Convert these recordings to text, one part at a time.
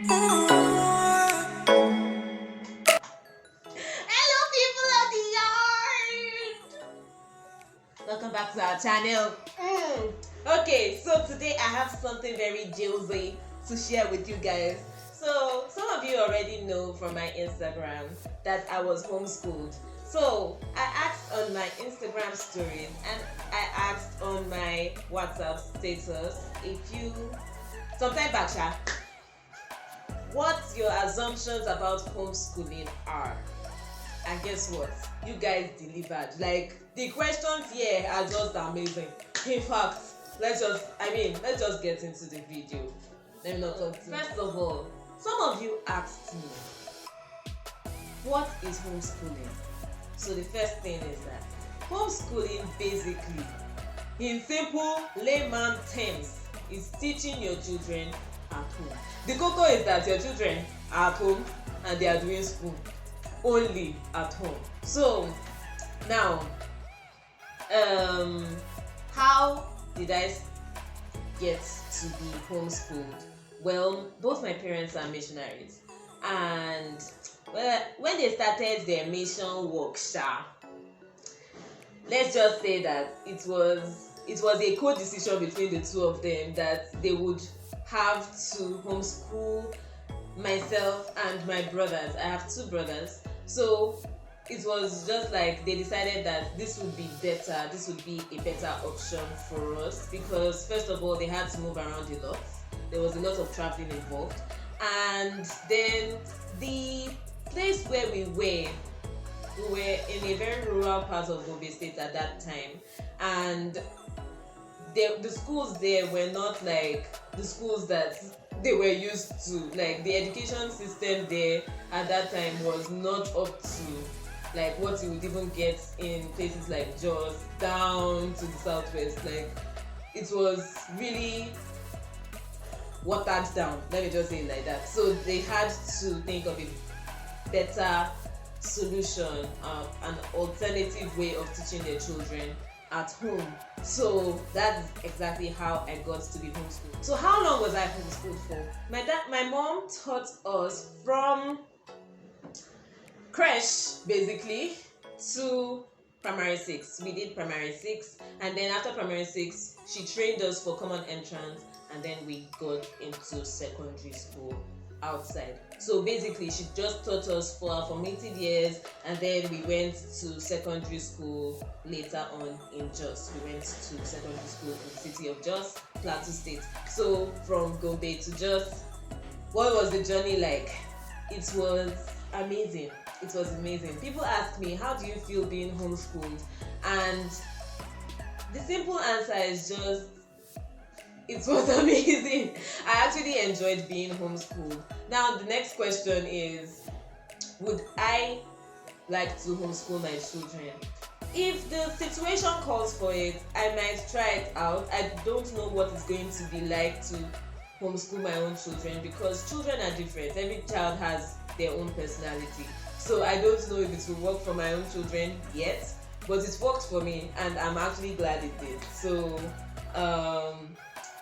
Hello, people of the yard. Welcome back to our channel. Okay, so today I have something very juicy to share with you guys. So some of you already know from my Instagram that I was homeschooled. So I asked on my Instagram stories and I asked on my WhatsApp status sometime back, what your assumptions about homeschooling are. And guess what? You guys delivered. Like, the questions here are just amazing. In fact, let's just get into the video. Let me not talk too much. First of all, some of you asked me, what is homeschooling? So the first thing is that homeschooling basically, in simple layman terms, is teaching your children at home. The cocoa is that your children are at home and they are doing school only at home. So now, how did I get to be homeschooled? Well, both my parents are missionaries, and when they started their mission work, let's just say that it was a co-decision between the two of them that they would have to homeschool myself and my brothers. I have two brothers, so it was just like they decided that this would be better, this would be a better option for us, because first of all, they had to move around a lot. There was a lot of traveling involved, and then the place where we were in a very rural part of Gombe State at that time, and the schools there were not like the schools that they were used to. Like, the education system there at that time was not up to like what you would even get in places like Jos down to the southwest. Like, it was really watered down, let me just say it like that. So they had to think of a better solution, an alternative way of teaching their children at home. So that's exactly how I got to be homeschooled. So how long was I homeschooled for? My mom taught us from creche basically to primary 6. We did primary 6, and then after primary 6 she trained us for common entrance, and then we got into secondary school outside. So basically she just taught us for our formative years, and then we went to secondary school later on in Jos. We went to secondary school in the city of Jos, Plateau State. So from Gombe to Jos, what was the journey like? It was amazing. It was amazing. People ask me, how do you feel being homeschooled? And the simple answer is just, it was amazing. I actually enjoyed being homeschooled. Now the next question is, would I like to homeschool my children? If the situation calls for it, I might try it out. I don't know what it's going to be like to homeschool my own children, because children are different. Every child has their own personality. So I don't know if it will work for my own children yet, but it worked for me, and I'm actually glad it did. So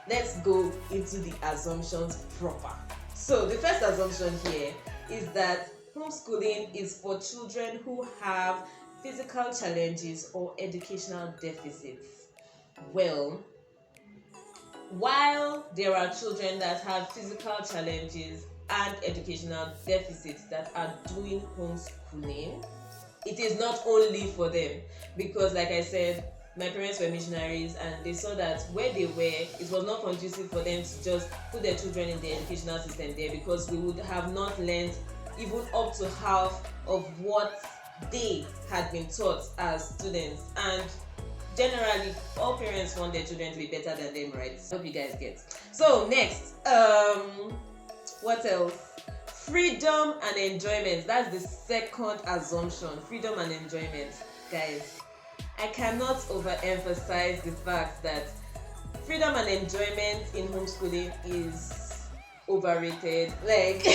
let's go into the assumptions proper. So the first assumption here is that homeschooling is for children who have physical challenges or educational deficits. Well, while there are children that have physical challenges and educational deficits that are doing homeschooling, it is not only for them, because like I said, my parents were missionaries, and they saw that where they were, it was not conducive for them to just put their children in the educational system there, because we would have not learned even up to half of what they had been taught as students. And generally, all parents want their children to be better than them, right? I hope you guys get. So next, what else? Freedom and enjoyment. That's the second assumption. Freedom and enjoyment. Guys, I cannot overemphasize the fact that freedom and enjoyment in homeschooling is overrated. Like,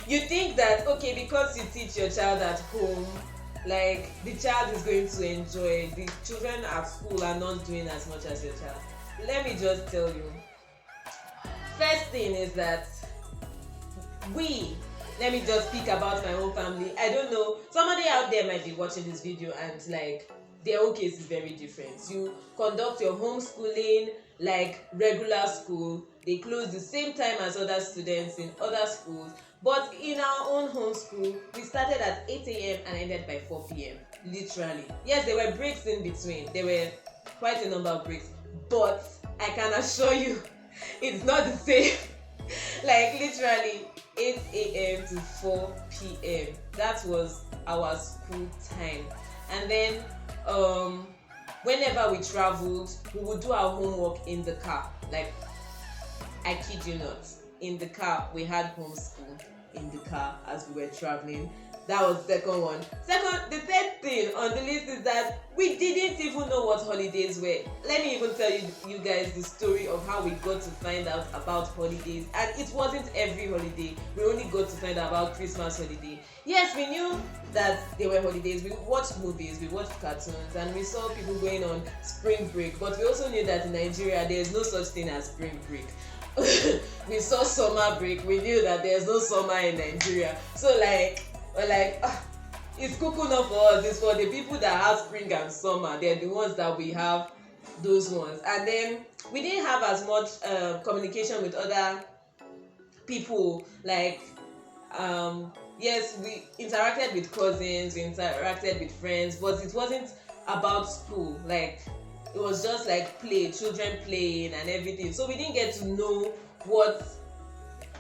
you think that, okay, because you teach your child at home, like, the child is going to enjoy. The children at school are not doing as much as your child. Let me just tell you. First thing is that we let me just speak about my own family. I don't know, somebody out there might be watching this video and like their own case is very different. You conduct your homeschooling like regular school, they close the same time as other students in other schools, but in our own homeschool we started at 8 a.m. and ended by 4 p.m. literally. Yes, there were breaks in between, there were quite a number of breaks, but I can assure you it's not the same. Like literally 8 a.m. to 4 p.m. that was our school time. And then whenever we traveled, we would do our homework in the car. Like, I kid you not, in the car. We had homeschool in the car as we were traveling. That was the second one. The third thing on the list is that we didn't even know what holidays were. Let me even tell you guys the story of how we got to find out about holidays. And it wasn't every holiday. We only got to find out about Christmas holiday. Yes, we knew that there were holidays. We watched movies, we watched cartoons, and we saw people going on spring break. But we also knew that in Nigeria, there is no such thing as spring break. We saw summer break. We knew that there's no summer in Nigeria. So we're like, it's cool enough for us. It's for the people that have spring and summer. They're the ones that we have those ones. And then we didn't have as much communication with other people. Like, yes, we interacted with cousins, we interacted with friends, but it wasn't about school. Like, it was just like play, children playing and everything. So we didn't get to know what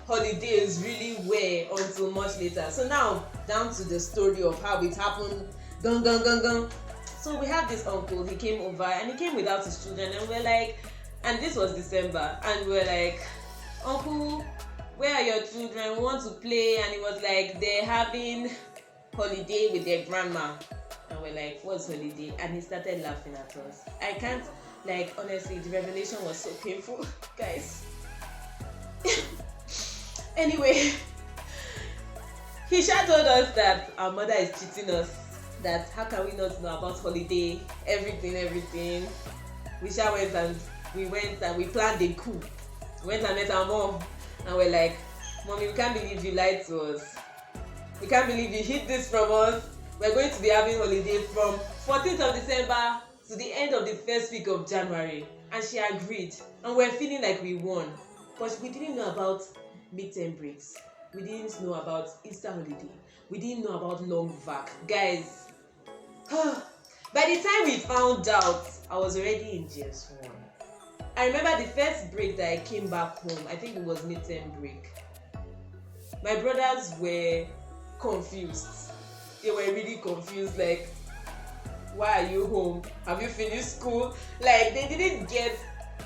holidays really were until much later. So now down to the story of how it happened. So we have this uncle, he came over and he came without his children, and we're like, and this was December, and we're like, uncle, where are your children? We want to play. And he was like, they're having holiday with their grandma. And we're like, what's holiday? And he started laughing at us. I can't, like, honestly, the revelation was so painful, guys. Anyway, he told us that our mother is cheating us, that how can we not know about holiday, everything. We went and we planned a coup. We went and met our mom, and we're like, Mommy, we can't believe you lied to us. We can't believe you hid this from us. We're going to be having holiday from 14th of December to the end of the first week of January. And she agreed, and we're feeling like we won. But we didn't know about midterm breaks. We didn't know about Easter holiday. We didn't know about long vac. Guys, by the time we found out, I was already in GS1. I remember the first break that I came back home, I think it was midterm break. My brothers were confused. They were really confused, like, why are you home? Have you finished school? Like, they didn't get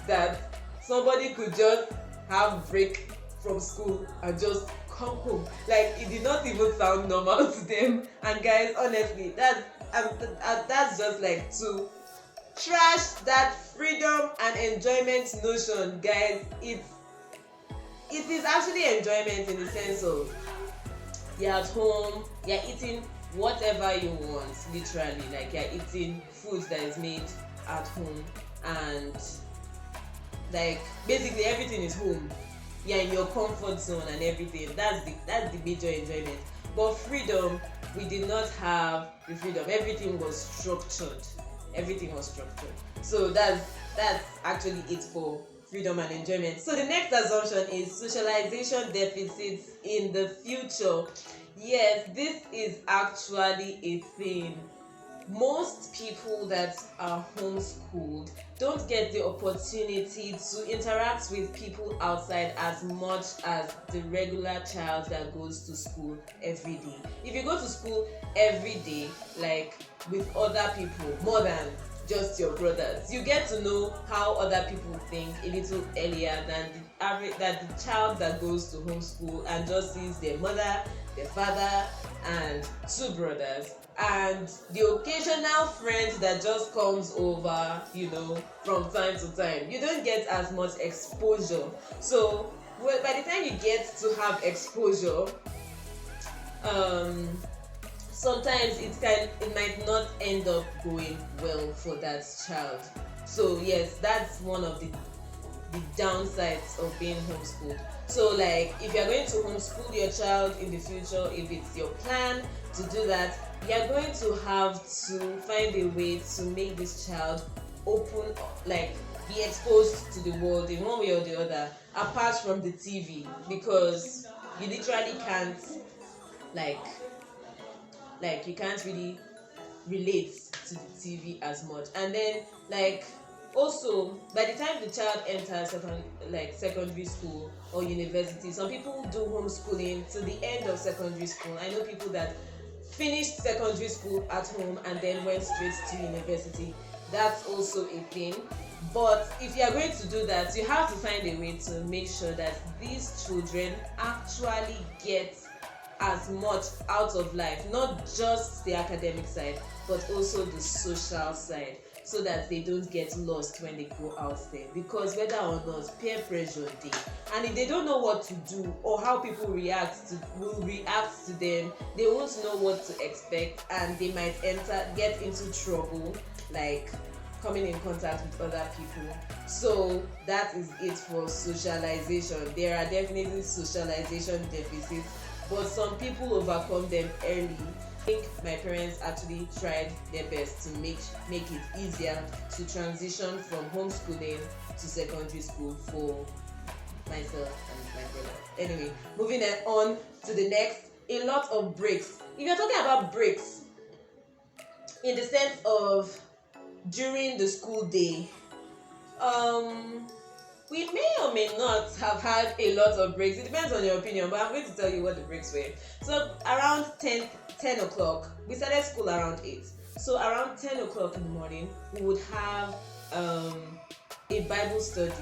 that somebody could just have break from school and just come home. Like, it did not even sound normal to them. And guys, honestly, that's just like to trash that freedom and enjoyment notion. Guys, it is actually enjoyment in the sense of you're at home, you're eating whatever you want, literally. Like, you're eating food that is made at home, and like basically everything is home. You're in your comfort zone and everything. That's the major enjoyment. But freedom, we did not have the freedom. Everything was structured. So that's actually it for freedom and enjoyment. So the next assumption is socialization deficits in the future. Yes, this is actually a thing. Most people that are homeschooled don't get the opportunity to interact with people outside as much as the regular child that goes to school every day. If you go to school every day, like with other people, more than just your brothers, you get to know how other people think a little earlier than the child that goes to homeschool and just sees their mother, their father, and two brothers, and the occasional friend that just comes over, from time to time. You don't get as much exposure. So by the time you get to have exposure, sometimes it might not end up going well for that child. So yes, that's one of the the downsides of being homeschooled. So like if you're going to homeschool your child in the future, if it's your plan to do that, you're going to have to find a way to make this child open, like be exposed to the world in one way or the other, apart from the TV, because you literally can't like you can't really relate to the TV as much. And then like also by the time the child enters secondary school or university, some people do homeschooling to the end of secondary school. I know people that finished secondary school at home and then went straight to university. That's also a thing. But if you are going to do that, you have to find a way to make sure that these children actually get as much out of life, not just the academic side but also the social side, so that they don't get lost when they go out there. Because whether or not, peer pressure dey, and if they don't know what to do or how people will react to them, they won't know what to expect, and they might get into trouble, like coming in contact with other people. So that is it for socialization. There are definitely socialization deficits, but some people overcome them early. I think my parents actually tried their best to make it easier to transition from homeschooling to secondary school for myself and my brother. Anyway, moving on to the next, a lot of breaks. If you're talking about breaks in the sense of during the school day, we may or may not have had a lot of breaks. It depends on your opinion, but I'm going to tell you what the breaks were. So around 10 o'clock, we started school around 8. So around 10 o'clock in the morning, we would have a Bible study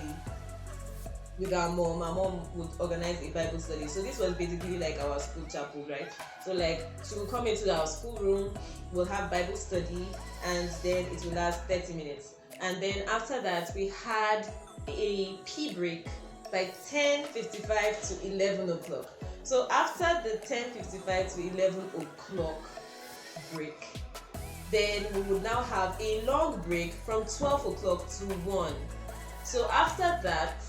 with our mom. Our mom would organize a Bible study. So this was basically like our school chapel, right? So like she would come into our schoolroom, we'll have Bible study, and then it will last 30 minutes. And then after that, we had a pee break by 10:55 to 11 o'clock. So after the 10:55 to 11 o'clock break, then we would now have a long break from 12 o'clock to 1. So after that,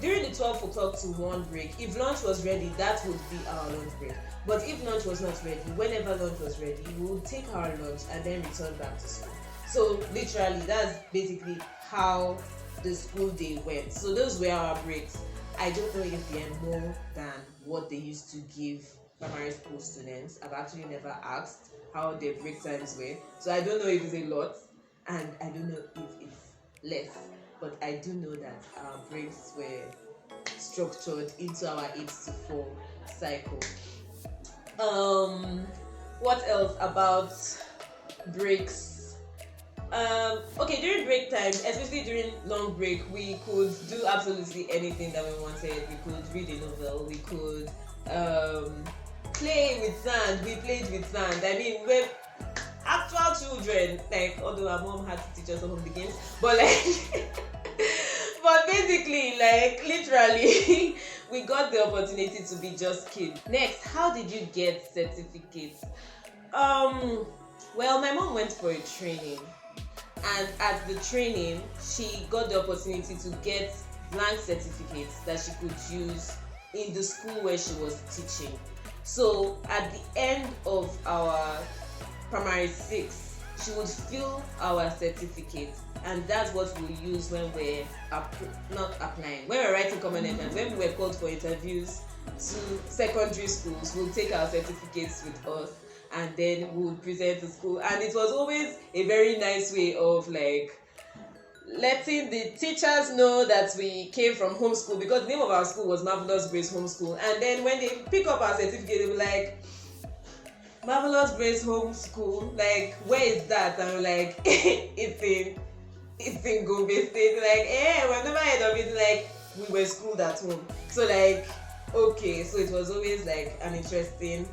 during the 12 o'clock to 1 break, if lunch was ready, that would be our lunch break. But if lunch was not ready, whenever lunch was ready, we would take our lunch and then return back to school. So literally, that's basically how the school day went. So those were our breaks. I don't know if they are more than what they used to give primary school students. I've actually never asked how their break times were. So I don't know if it's a lot, and I don't know if it's less. But I do know that our breaks were structured into our 8 to 4 cycle. What else about breaks? During break time, especially during long break, we could do absolutely anything that we wanted. We could read a novel, we could play with sand. We played with sand. I mean, we're actual children, like, although our mom had to teach us some of the games, but like but basically, like, literally we got the opportunity to be just kids. Next, how did you get certificates? Well, my mom went for a training, and at the training she got the opportunity to get blank certificates that she could use in the school where she was teaching. So at the end of our primary 6, she would fill our certificate, and that's what we use when we're not applying, when we're writing common entrance, when we were called for interviews to secondary schools. We'll take our certificates with us, and then we'll present to school. And it was always a very nice way of like letting the teachers know that we came from homeschool, because the name of our school was Marvelous Grace Homeschool. And then when they pick up our certificate, they were like, Marvelous Grace Homeschool, like, where is that? And we're like, it's in Gombe State. Like, we've never heard of it. Like, we were schooled at home. So like, okay, so it was always like an interesting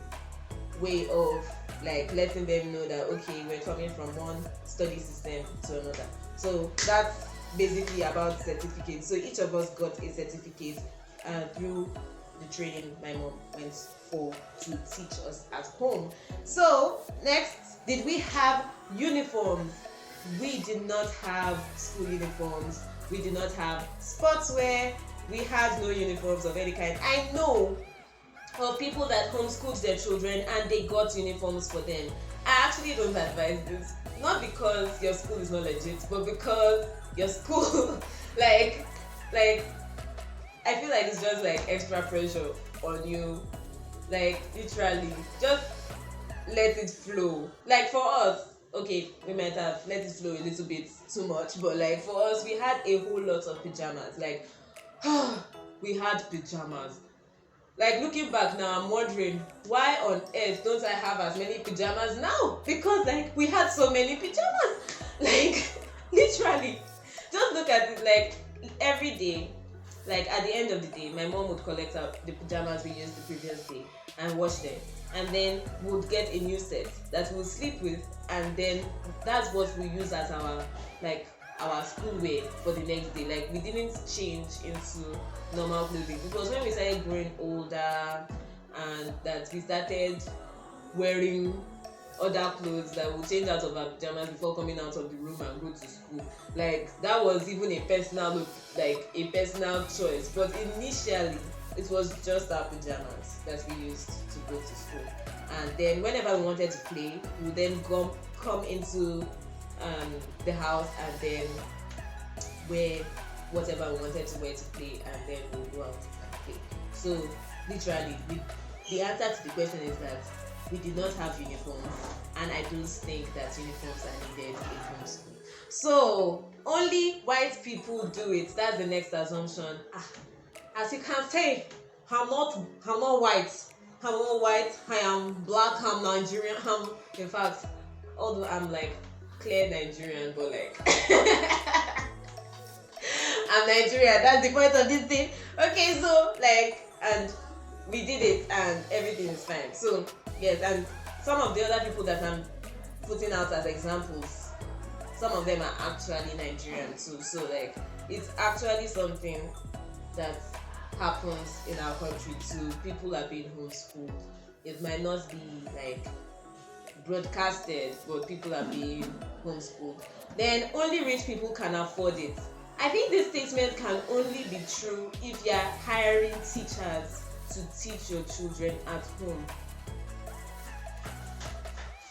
way of like letting them know that okay, we're coming from one study system to another. So that's basically about certificates. So each of us got a certificate through the training my mom went for to teach us at home. So next, did we have uniforms? We did not have school uniforms. We did not have sportswear. We had no uniforms of any kind. I know of people that homeschooled their children and they got uniforms for them. I actually don't advise this. Not because your school is not legit, but because your school, like, I feel like it's just like extra pressure on you. Like, literally, just let it flow. Like, for us, okay, we might have let it flow a little bit too much, but like for us, we had a whole lot of pajamas. Like, we had pajamas. Like, looking back now, I'm wondering why on earth don't I have as many pajamas now? Because like we had so many pajamas. Like, literally, just look at it. Like, every day, like at the end of the day, my mom would collect up the pajamas we used the previous day and wash them, and then would get a new set that we'll sleep with, and then that's what we use as our, like, our school wear for the next day. Like, we didn't change into normal clothing, because when we started growing older and that we started wearing other clothes that will change out of our pajamas before coming out of the room and go to school, like that was even a personal look, like a personal choice. But initially it was just our pajamas that we used to go to school, and then whenever we wanted to play, we would then come into the house and then wear whatever we wanted to wear to play, and then we'll go out and play. So literally, the answer to the question is that we did not have uniforms, and I don't think that uniforms are needed in homeschool. So only white people do it. That's the next assumption. As you can say, I'm not white. I'm not white. I am black. I'm Nigerian. In fact, although I'm like clear Nigerian, but like I'm Nigerian. That's the point of this thing. Okay, so like, and we did it, and everything is fine. So yes, and some of the other people that I'm putting out as examples, some of them are actually Nigerian too. So like, it's actually something that happens in our country too. People are being homeschooled. It might not be like broadcasted, but people are being homeschooled. Then only rich people can afford it. I think this statement can only be true if you're hiring teachers to teach your children at home.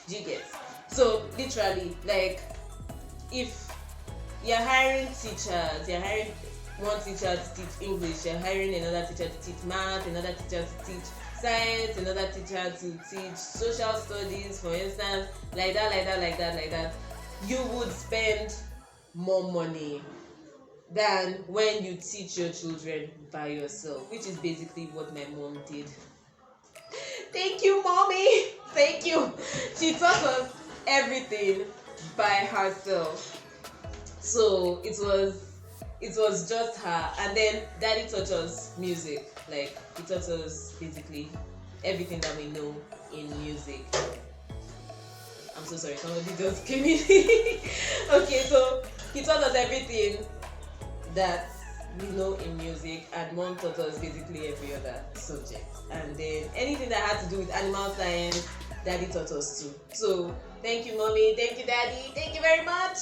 Do you get? So literally, like, if you're hiring teachers, you're hiring one teacher to teach English, you're hiring another teacher to teach math, another teacher to teach science, another teacher to teach social studies, for instance, like that, you would spend more money than when you teach your children by yourself, which is basically what my mom did. Thank you, mommy. Thank you. She taught us everything by herself. So it was just her, and then daddy taught us music. Like, he taught us basically everything that we know in music. I'm so sorry, somebody just came in. Okay, so he taught us everything that we know in music, and mom taught us basically every other subject. And then anything that had to do with animal science, daddy taught us too. So thank you, mommy. Thank you, daddy. Thank you very much.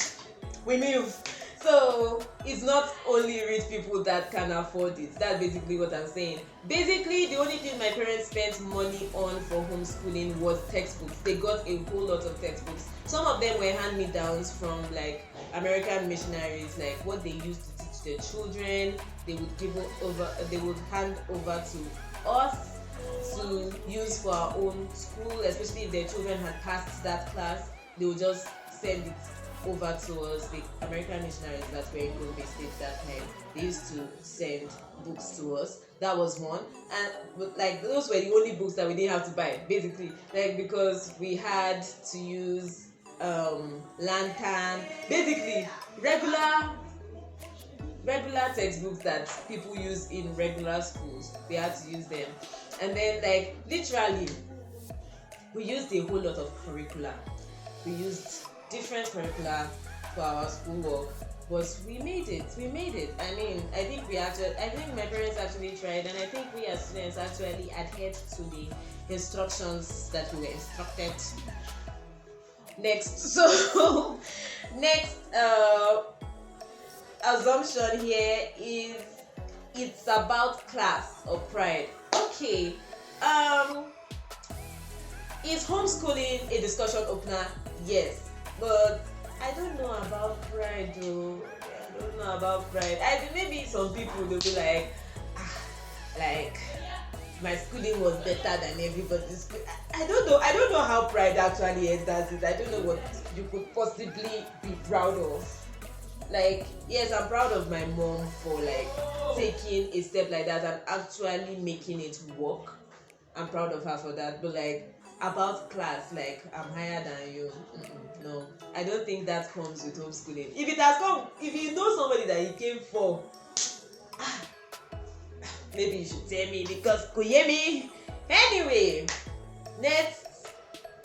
We move. So it's not only rich people that can afford it. That's basically what I'm saying. Basically, the only thing my parents spent money on for homeschooling was textbooks. They got a whole lot of textbooks. Some of them were hand-me-downs from like American missionaries, like what they used to teach their children. They would hand over to us to use for our own school, especially if their children had passed that class. They would just send it over to us. The American missionaries that were in Gombe State that time, they used to send books to us. That was one. And like, those were the only books that we didn't have to buy, basically, like, because we had to use lantern, basically regular textbooks that people use in regular schools. We had to use them. And then, like, literally, we used a whole lot of curricula. We used different curricula for our schoolwork, but we made it. I mean, I think my parents actually tried, and I think we as students actually adhered to the instructions that we were instructed. Next, assumption here is it's about class or pride. Okay. Is homeschooling a discussion opener? Yes. But I don't know about pride though. I don't know about pride. Maybe some people they'll be like, like my schooling was better than everybody's school. I don't know. I don't know how pride actually enters it. I don't know what you could possibly be proud of. Like, yes, I'm proud of my mom for like taking a step like that and actually making it work. I'm proud of her for that. But like about class, like I'm higher than you. No, I don't think that comes with homeschooling. If it has come, if you know somebody that you came for, maybe you should tell me because Kuyemi. Anyway, next.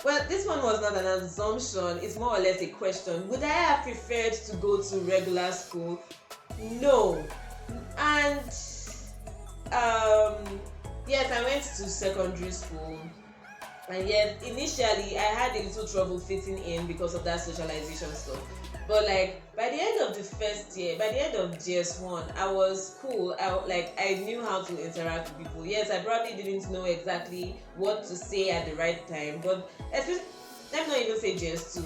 Well, this one was not an assumption. It's more or less a question. Would I have preferred to go to regular school? No. And yes, I went to secondary school. And yes, initially I had a little trouble fitting in because of that socialization stuff. But like by the end of the first year, by the end of GS1, I was cool. I knew how to interact with people. Yes, I probably didn't know exactly what to say at the right time, but especially, let me not even say GS2.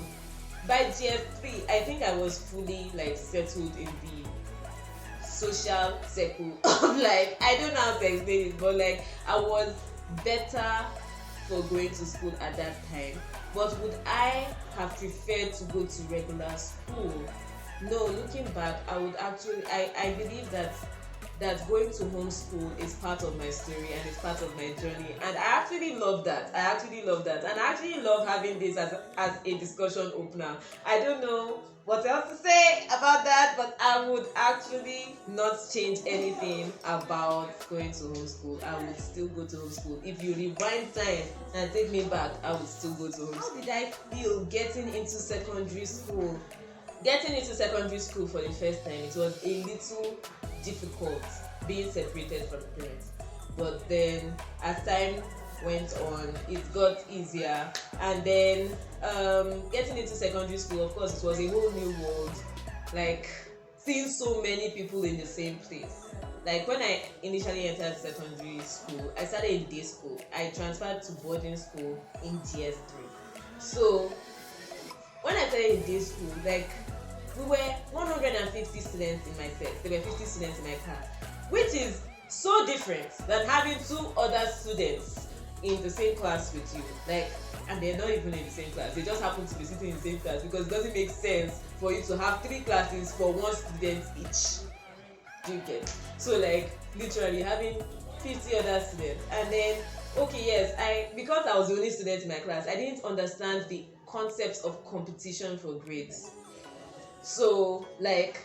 By GS3, I think I was fully like settled in the social circle of life. I don't know how to explain it, but like I was better for going to school at that time. But would I have preferred to go to regular school? No, looking back, I would actually, I believe that going to homeschool is part of my story and it's part of my journey. And I actually love that. And I actually love having this as a discussion opener. I don't know what else to say about that, but I would actually not change anything about going to homeschool. I would still go to homeschool. If you rewind time and take me back, I would still go to homeschool. How did I feel getting into secondary school? Getting into secondary school for the first time, it was a little difficult being separated from parents. But then as time went on, it got easier. And then getting into secondary school, of course, it was a whole new world. Like seeing so many people in the same place. Like when I initially entered secondary school, I started in day school. I transferred to boarding school in GS3. So when I started in day school, like we were 150 students in my set. There were 50 students in my class, which is so different than having 2 other students in the same class with you. Like, and they're not even in the same class. They just happen to be sitting in the same class because it doesn't make sense for you to have 3 classes for 1 student each. Do you get? So like literally having 50 other students, and then okay, yes, because I was the only student in my class, I didn't understand the concepts of competition for grades. So like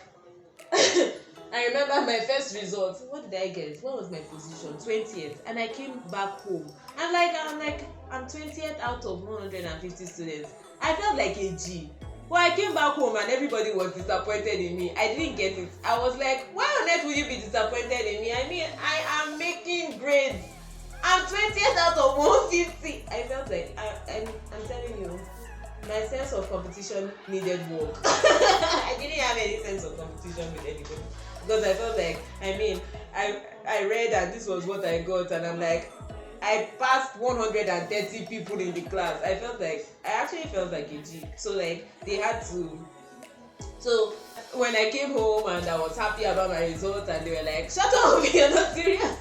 I remember my first result. What did I get? What was my position? 20th. And I came back home. I'm 20th out of 150 students. I felt like a G. But I came back home and everybody was disappointed in me. I didn't get it. I was like, why on earth would you be disappointed in me? I mean, I am making grades. I'm 20th out of 150. I felt like I'm telling you, my sense of competition needed work. I didn't have any sense of competition with anybody because I felt like, I read and this was what I got, and I'm like, I passed 130 people in the class. I actually felt like a G. So like they had to. So when I came home and I was happy about my result, and they were like, "Shut up, you're not serious."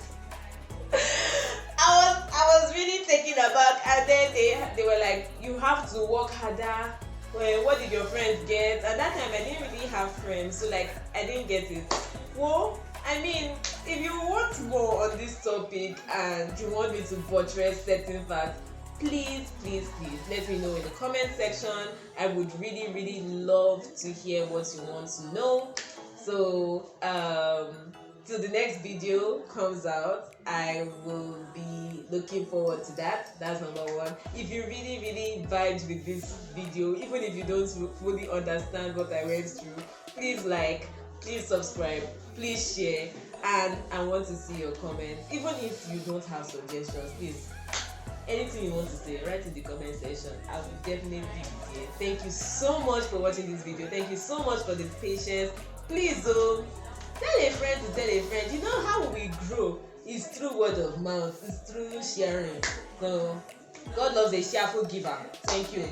I was really taken aback, and then they were like, you have to work harder. Well, what did your friends get? At that time I didn't really have friends, so like I didn't get it. Well, I mean, if you want more on this topic and you want me to buttress certain facts, please let me know in the comment section. I would really love to hear what you want to know. So till the next video comes out, I will be looking forward to that. That's number 1. If you really vibed with this video, even if you don't fully understand what I went through, please like, please subscribe, please share, and I want to see your comments. Even if you don't have suggestions, please, anything you want to say, write in the comment section. I will definitely be here. Thank you so much for watching this video. Thank you so much for the patience. Please, oh, tell a friend to tell a friend. You know how we grow is through word of mouth, it's through sharing. So God loves a cheerful giver. Thank you.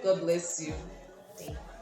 God bless you. Thank you.